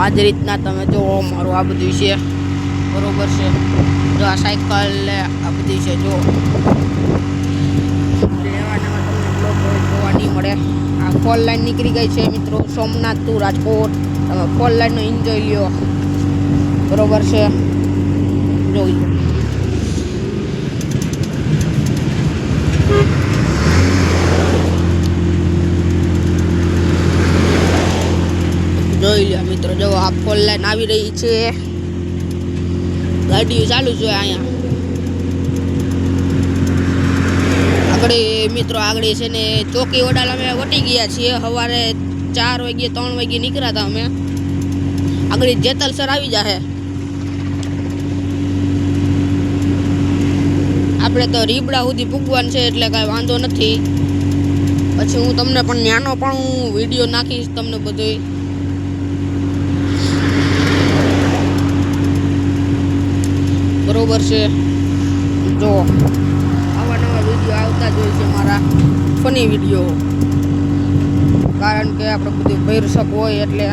આ જ રીતના તમે જુઓ મારું આ બધું છે બરોબર છે। જો આ સાયકલ આ બધી છે જો લેવા નવા તમને બ્લોગ જોવા નહીં મળે। આ ફોર લાઈન નીકળી ગઈ છે મિત્રો સોમનાથ ટુ રાજકોટ। તમે ફોર લાઈનનો એન્જોય લ્યો બરોબર છે જોઈ જોઈ લ્યો મિત્રો જો આ ફોર લાઈન આવી રહી છે ગાડીઓ ચાલુ છે અહીંયા આગળ મિત્રો આગળ છે ને ચોકી વડાલ અમે વટી ગયા છીએ સવારે 4 વાગે 3 વાગે નીકળ્યા હતા અમે આગળ જેતલસર આવી જાહે આપણે તો રીબડા સુધી પૂગવાનું છે એટલે કાંઈ વાંધો નથી પછી હું તમને પણ નાનો પણ હું વિડીયો નાખીશ તમને બધું બરોબર છે જો આવા નવા વિડીયો આવતા જ હોય છે મારા ફની વિડીયો કારણ કે આપણે બધું ભૈરસક હોય એટલે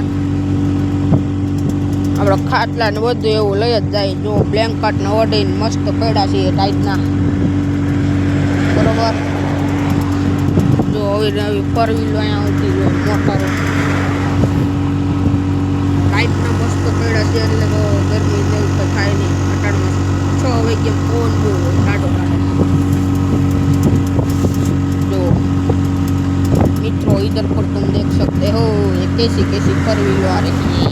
આપણે ખાટલા ને બધું એવું લઈ જ જાય જો બ્લેન્કેટ ને ઓઢીને મસ્ત પડ્યા છે ટાઈટના બરોબર જો હવે નવી ફોર વ્હીલ અહીંયા આવતી જો મોટરો ટાઈટના મસ્ત પડ્યા છે એટલે તો ગરમી જેવું તો થાય નહીં અટાણમાં 6 વાગે ફોન બહુ કાઢો जो मित्रों इधर पर तुम देख सकते हो ये कैसी कैसी फोर व्हील आ रही है।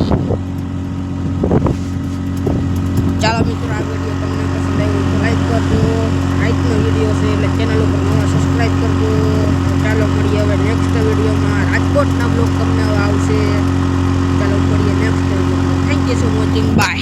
चलो मित्रों आ वीडियो તમને પસંદ આવ્યો તો લાઈક કરજો રાઈટનો વિડીયો છે એટલે ચેનલ ઉપર નવા સબસ્ક્રાઇબ કરજો। ચાલો મળીએ હવે નેક્સ્ટ વિડીયોમાં રાજકોટના બ્લોગ તમને આવશે। ચાલો મળીએ નેક્સ્ટ વિડીયોમાં thank you for watching bye.